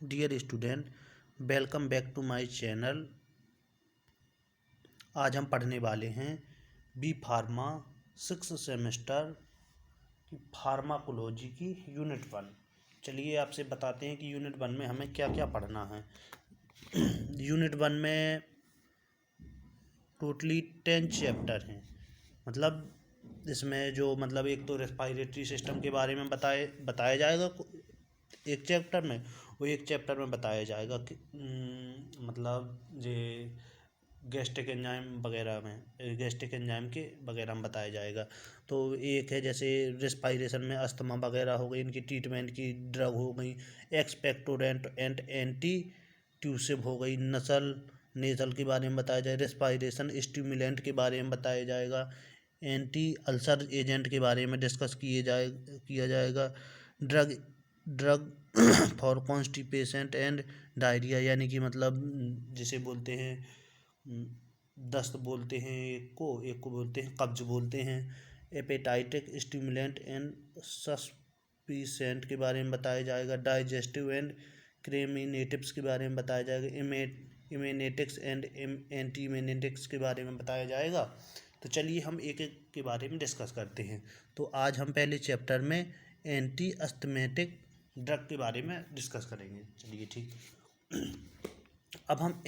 Dear student, welcome back to my channel. आज हम पढ़ने वाले हैं बी फार्मा 6th सेमेस्टर की फार्माकोलॉजी की यूनिट 1। चलिए आपसे बताते हैं कि यूनिट 1 में हमें क्या क्या पढ़ना है। यूनिट 1 में टोटली 10 चैप्टर हैं। मतलब इसमें जो एक तो रेस्पिरेटरी सिस्टम के बारे में बताया जाएगा एक चैप्टर में, वो एक चैप्टर में बताया जाएगा कि ये गैस्ट्रिक एंजाइम वगैरह में गैस्ट्रिक एंजाइम के वगैरह में बताया जाएगा। तो एक है जैसे रेस्पिरेशन में अस्थमा वगैरह हो गई, इनकी ट्रीटमेंट की ड्रग हो गई, एक्सपेक्टोरेंट एंड एंटी ट्यूसिव हो गई, नेजल के बारे में बताया जाए, रेस्पिरेशन स्टिमुलेंट के बारे में बताया जाएगा, एंटी अल्सर एजेंट के बारे में डिस्कस किया जाएगा, drug drug for constipation and diarrhoea, यानी कि जिसे बोलते हैं दस्त बोलते हैं, एक को बोलते हैं कब्ज बोलते हैं, एपेटाइटिक स्टिमुलेंट एंड सस्पिसेंट के बारे में बताया जाएगा, डाइजेस्टिव एंड क्रेमिनेटिव्स के बारे में बताया जाएगा, इमेनेटिक्स एंड एंटी इमेनेटिक्स के बारे में बताया जाएगा। तो चलिए हम एक एक के बारे में डिस्कस करते हैं। तो आज हम पहले चैप्टर में एंटी अस्थमेटिक ड्रग के बारे में डिस्कस करेंगे। चलिए ठीक। अब हम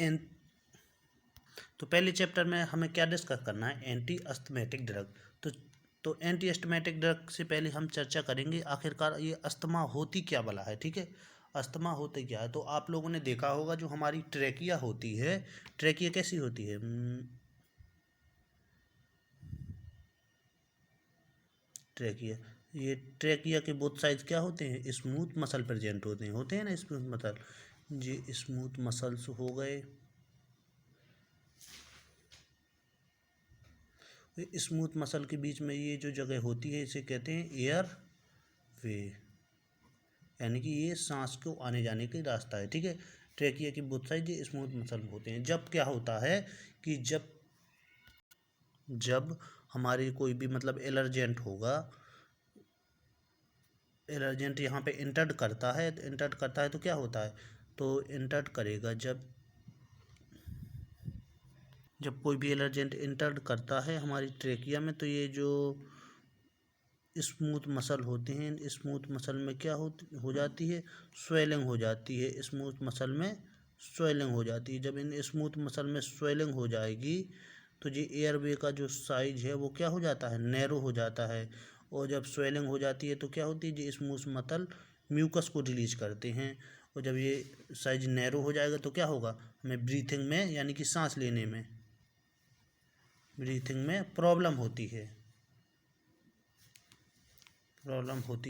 तो पहले चैप्टर में हमें क्या डिस्कस करना है, एंटी अस्थमेटिक ड्रग। तो एंटी अस्थमेटिक ड्रग से पहले हम चर्चा करेंगे आखिरकार ये अस्थमा होती क्या भला है। ठीक है, अस्थमा होती क्या है। तो आप लोगों ने देखा होगा जो हमारी ट्रेकिया होती है, ट्रेकिया कैसी होती है, ट्रेकिया के बोथ साइड क्या होते हैं, स्मूथ मसल प्रेजेंट होते हैं ना, स्मूथ मसल। ये स्मूथ मसल्स हो गए। स्मूथ मसल के बीच में ये जो जगह होती है इसे कहते हैं एयर वे, यानी कि ये सांस को आने जाने का रास्ता है। ठीक है, ट्रेकिया की बोथ साइड ये स्मूथ मसल होते हैं। जब क्या होता है कि जब हमारे कोई भी एलर्जेंट होगा, एलर्जेंट यहाँ पे इंटर्ड करता है, तो क्या होता है, तो इंटर्ड करेगा जब कोई भी एलर्जेंट इंटर्ड करता है हमारी ट्रेकिया में, तो ये जो स्मूथ मसल होते हैं, स्मूथ मसल में क्या हो जाती है, स्वेलिंग हो जाती है। स्मूथ मसल में स्वेलिंग हो जाती है। जब इन स्मूथ मसल में स्वेलिंग हो जाएगी तो ये एयरवे का जो साइज है वो क्या हो जाता है, नैरो हो जाता है। और जब स्वेलिंग हो जाती है तो क्या होती है, ये स्मूथ मसल म्यूकस को रिलीज करते हैं। और जब ये साइज नैरो हो जाएगा तो क्या होगा, हमें ब्रीथिंग में यानी कि सांस लेने में प्रॉब्लम होती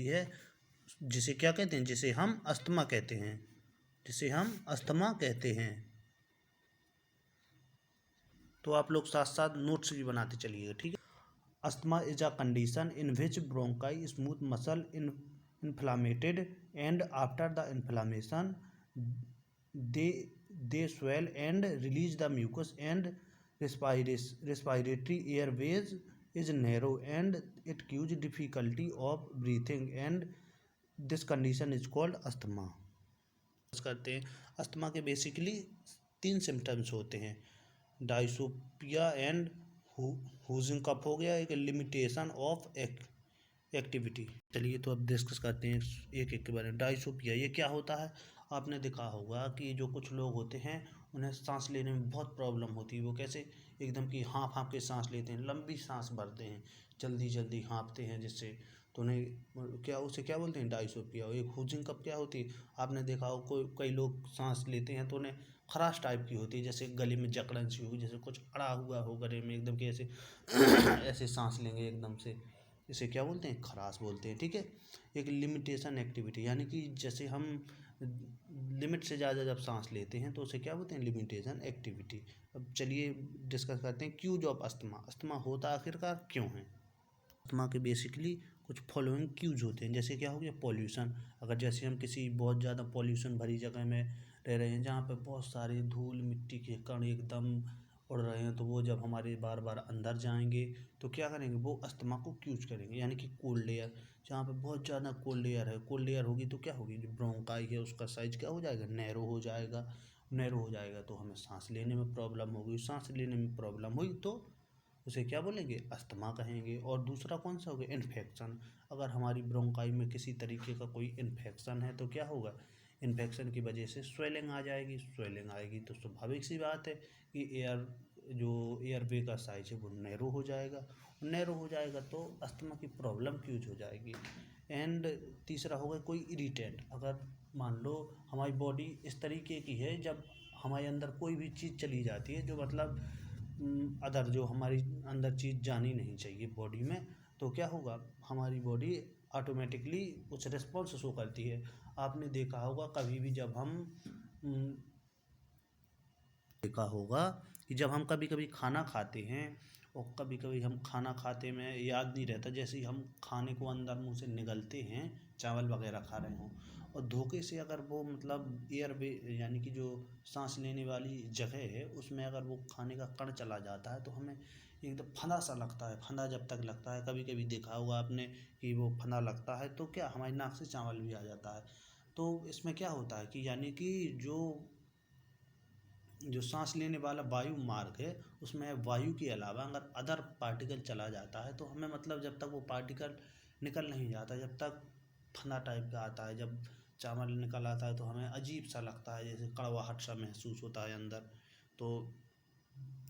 है, जिसे क्या कहते हैं, जिसे हम अस्थमा कहते हैं। तो आप लोग साथ साथ नोट्स भी बनाते चलिएगा। ठीक है, asthma is a condition in which bronchi smooth muscle inflamed and after the inflammation they swell and release the mucus and respiratory airways is narrow and it causes difficulty of breathing and this condition is called asthma। करते हैं asthma के basically 3 symptoms होते हैं, डायसोपिया and हुजिंग कफ हो गया, एक limitation of activity. चलिए तो अब डिस्कस करते हैं एक एक के बारे में। डायसोपिया ये क्या होता है, आपने देखा होगा कि जो कुछ लोग होते हैं उन्हें सांस लेने में बहुत प्रॉब्लम होती है। वो कैसे, एकदम कि हाँफ हाँफ के सांस लेते हैं, लंबी सांस भरते हैं, जल्दी जल्दी हाँफते हैं, जिससे तो उन्हें उसे क्या बोलते हैं, डायसोपिया। एक हुजिंग कफ क्या होती है, आपने देखा हो कई लोग सांस लेते हैं तो उन्हें खराश टाइप की होती है, जैसे गले में जकड़न सी हुई, जैसे कुछ अड़ा हुआ हो गले में, एकदम कि ऐसे ऐसे सांस लेंगे एकदम से, इसे क्या बोलते हैं, खराश बोलते हैं। ठीक है, एक लिमिटेशन एक्टिविटी, यानी कि जैसे हम लिमिट से ज़्यादा जब सांस लेते हैं तो उसे क्या बोलते हैं, लिमिटेशन एक्टिविटी। अब चलिए डिस्कस करते हैं क्यूज ऑफ अस्थमा। अस्थमा होता आखिरकार क्यों है। अस्थमा के बेसिकली कुछ फॉलोइंग क्यूज होते हैं, जैसे क्या हो गया, पॉल्यूशन। अगर जैसे हम किसी बहुत ज़्यादा पॉल्यूशन भरी जगह में रह रहे हैं जहाँ पे बहुत सारे धूल मिट्टी के कण एकदम उड़ रहे हैं, तो वो जब हमारे बार बार अंदर जाएंगे तो क्या करेंगे, वो अस्थमा को क्यूच करेंगे, यानी कि कोल्ड एयर। जहाँ पे बहुत ज़्यादा कोल्ड एयर है, कोल्ड एयर होगी तो क्या होगी, जो ब्रोंकाई है उसका साइज क्या हो जाएगा, नैरो हो जाएगा। नैरो हो जाएगा तो हमें सांस लेने में प्रॉब्लम होगी, सांस लेने में प्रॉब्लम हुई तो उसे क्या बोलेंगे, अस्थमा कहेंगे। और दूसरा कौन सा हो गया, इन्फेक्शन। अगर हमारी ब्रोंकाई में किसी तरीके का कोई इन्फेक्शन है तो क्या होगा, इन्फेक्शन की वजह से स्वेलिंग आ जाएगी। स्वेलिंग आएगी तो स्वाभाविक सी बात है कि जो एयरवे का साइज है वो नैरो हो जाएगा। नैरो हो जाएगा तो अस्थमा की प्रॉब्लम क्यूज हो जाएगी। एंड तीसरा होगा कोई इरिटेंट। अगर मान लो हमारी बॉडी इस तरीके की है, जब हमारे अंदर कोई भी चीज़ चली जाती है जो मतलब अदर जो हमारी अंदर चीज़ जानी नहीं चाहिए बॉडी में, तो क्या होगा, हमारी बॉडी ऑटोमेटिकली कुछ रिस्पॉन्स शो करती है। आपने देखा होगा कभी भी जब हम उम, देखा होगा कि जब हम कभी कभी खाना खाते हैं और कभी कभी हम खाना खाते में याद नहीं रहता, जैसे ही हम खाने को अंदर मुंह से निगलते हैं, चावल वगैरह खा रहे हों और धोखे से अगर वो मतलब एयर यानी कि जो सांस लेने वाली जगह है उसमें अगर वो खाने का कण चला जाता है तो हमें एकदम फंदा सा लगता है। फंदा जब तक लगता है, कभी कभी देखा होगा आपने कि वो फंदा लगता है तो क्या हमारी नाक से चावल भी आ जाता है। तो इसमें क्या होता है कि यानी कि जो जो सांस लेने वाला वायु मार्ग है उसमें वायु के अलावा अगर अदर पार्टिकल चला जाता है तो हमें मतलब जब तक वो पार्टिकल निकल नहीं जाता, जब तक फना टाइप का आता है, जब चावल निकल आता है तो हमें अजीब सा लगता है, जैसे कड़वाहट सा महसूस होता है अंदर। तो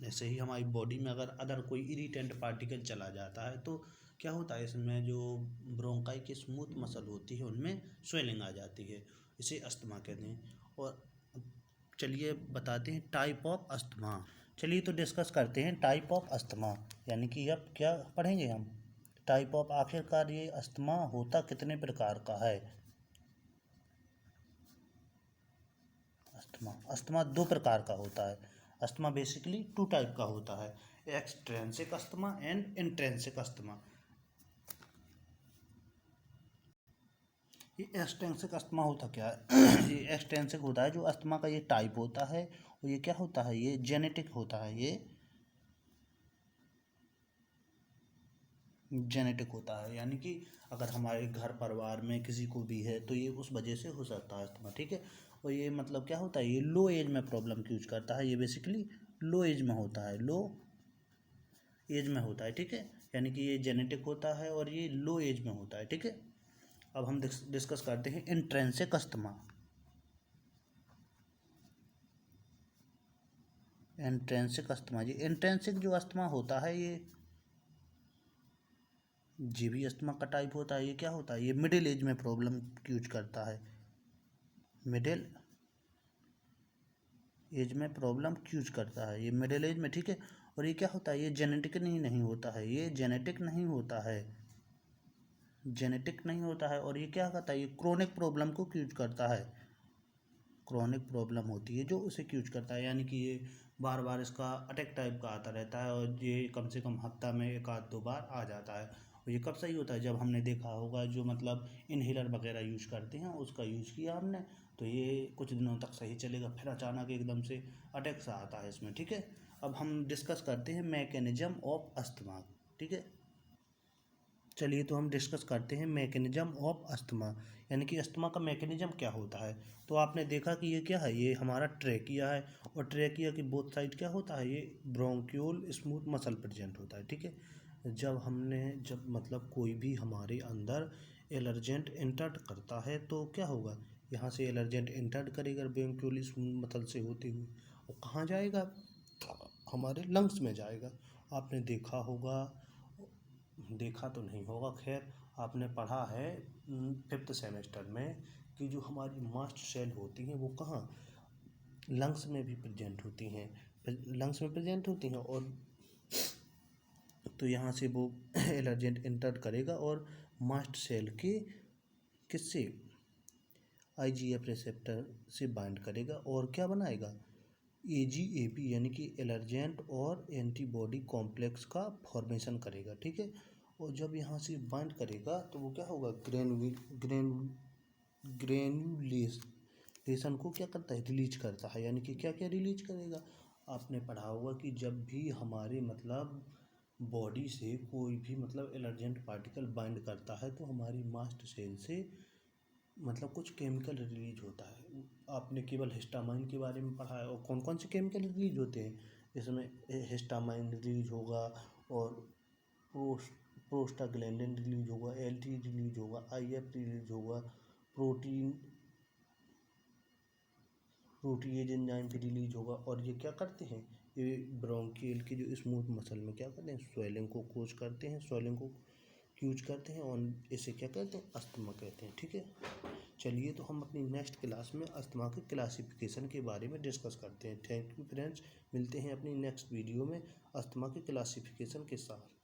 ऐसे ही हमारी बॉडी में अगर अदर कोई इरिटेंट पार्टिकल चला जाता है तो क्या होता है, इसमें जो ब्रोंकाई की स्मूथ मसल होती है उनमें स्वेलिंग आ जाती है, इसे अस्थमा कहते हैं। और चलिए बताते हैं टाइप ऑफ अस्थमा। चलिए तो डिस्कस करते हैं टाइप ऑफ अस्थमा, यानी कि अब क्या पढ़ेंगे हम, टाइप ऑफ, आखिरकार ये अस्थमा होता कितने प्रकार का है। अस्थमा अस्थमा दो प्रकार का होता है। अस्थमा बेसिकली टू टाइप का होता है, extrinsic asthma and intrinsic asthma. ये एक्सटेंसिक अस्थमा होता क्या है ये एक्सटेंसिक होता है जो अस्थमा का ये टाइप होता है, और ये क्या होता है, ये जेनेटिक होता है, ये जेनेटिक होता है। यानी कि अगर हमारे घर परिवार में किसी को भी है तो ये उस वजह से हो सकता है अस्थमा, ठीक है। और ये मतलब क्या होता है, ये लो एज में प्रॉब्लम क्यूज करता है, ये बेसिकली लो एज में होता है, लो एज में होता है, ठीक है। यानी कि ये जेनेटिक होता है और ये लो एज में होता है, ठीक है। अब हम डिस्कस करते हैं इंट्रेंसिक अस्थमा। इंट्रेंसिक अस्थमा, जी इंट्रेंसिक जो अस्थमा होता है ये भी अस्थमा का टाइप होता है। ये क्या होता है, ये मिडिल एज में प्रॉब्लम क्यूज करता है, मिडिल एज में प्रॉब्लम क्यूज करता है, ये मिडिल एज में, ठीक है। और ये क्या होता है, ये जेनेटिक नहीं होता है, ये जेनेटिक नहीं होता है, जेनेटिक नहीं होता है। और ये क्या करता है, ये क्रोनिक प्रॉब्लम को क्यूज करता है, क्रोनिक प्रॉब्लम होती है जो उसे क्यूज करता है। यानी कि ये बार बार इसका अटैक टाइप का आता रहता है और ये कम से कम हफ्ता में एक आध दो बार आ जाता है। और ये कब सही होता है, जब हमने देखा होगा जो मतलब इन्हेलर वगैरह यूज करते हैं उसका यूज़ किया हमने, तो ये कुछ दिनों तक सही चलेगा, फिर अचानक एकदम से अटैक सा आता है इसमें, ठीक है। अब हम डिस्कस करते हैं मैकेनिज्म ऑफ अस्थमा, ठीक है। चलिए तो हम डिस्कस करते हैं मैकेनिज्म ऑफ अस्थमा, यानी कि अस्थमा का मैकेनिज्म क्या होता है। तो आपने देखा कि ये क्या है, ये हमारा ट्रेकिया है, और ट्रेकिया की बोथ साइड क्या होता है, ये ब्रोंक्यूल स्मूथ मसल प्रेजेंट होता है, ठीक है। जब मतलब कोई भी हमारे अंदर एलर्जेंट इंटर करता है तो क्या होगा, यहाँ से एलर्जेंट इंटर करेगा ब्रोंक्यूल स्मूथ मसल से होते हुए, और कहाँ जाएगा, हमारे लंग्स में जाएगा। आपने देखा होगा, देखा तो नहीं होगा, खैर आपने पढ़ा है फिफ्थ सेमेस्टर में कि जो हमारी मास्ट सेल होती हैं वो कहाँ, लंग्स में भी प्रेजेंट होती हैं, लंग्स में प्रेजेंट होती हैं। और तो यहाँ से वो एलर्जेंट इंटर करेगा और मास्ट सेल के किससे, आईजीएफ रिसेप्टर से बाइंड करेगा और क्या बनाएगा, एजीएपी, यानी कि एलर्जेंट और एंटीबॉडी कॉम्प्लेक्स का फॉर्मेशन करेगा, ठीक है। और जब यहाँ से बाइंड करेगा तो वो क्या होगा, ग्रेनुलेशन को क्या करता है, रिलीज करता है। यानी कि क्या क्या रिलीज करेगा, आपने पढ़ा होगा कि जब भी हमारे मतलब बॉडी से कोई भी मतलब एलर्जेंट पार्टिकल बाइंड करता है तो हमारी मास्ट सेल से मतलब कुछ केमिकल रिलीज होता है। आपने केवल हिस्टामाइन के बारे में पढ़ा है, और कौन कौन से केमिकल रिलीज होते हैं इसमें? हिस्टामाइन रिलीज होगा, और प्रोस्टाग्लैंडिन रिलीज होगा, एल टी रिलीज होगा, आई एफ रिलीज होगा, प्रोटीन प्रोटीएज एंजाइम भी रिलीज होगा। और ये क्या करते हैं, ये ब्रोंकियल के जो स्मूथ मसल में क्या करते हैं, स्वेलिंग को कोज करते हैं, स्वेलिंग को क्यूज करते हैं, और इसे क्या कहते हैं, अस्थमा कहते हैं। ठीक है, चलिए तो हम अपनी नेक्स्ट क्लास में अस्थमा के क्लासिफिकेशन के बारे में डिस्कस करते हैं। थैंक यू फ्रेंड्स, मिलते हैं अपनी नेक्स्ट वीडियो में अस्थमा के क्लासिफिकेशन के साथ।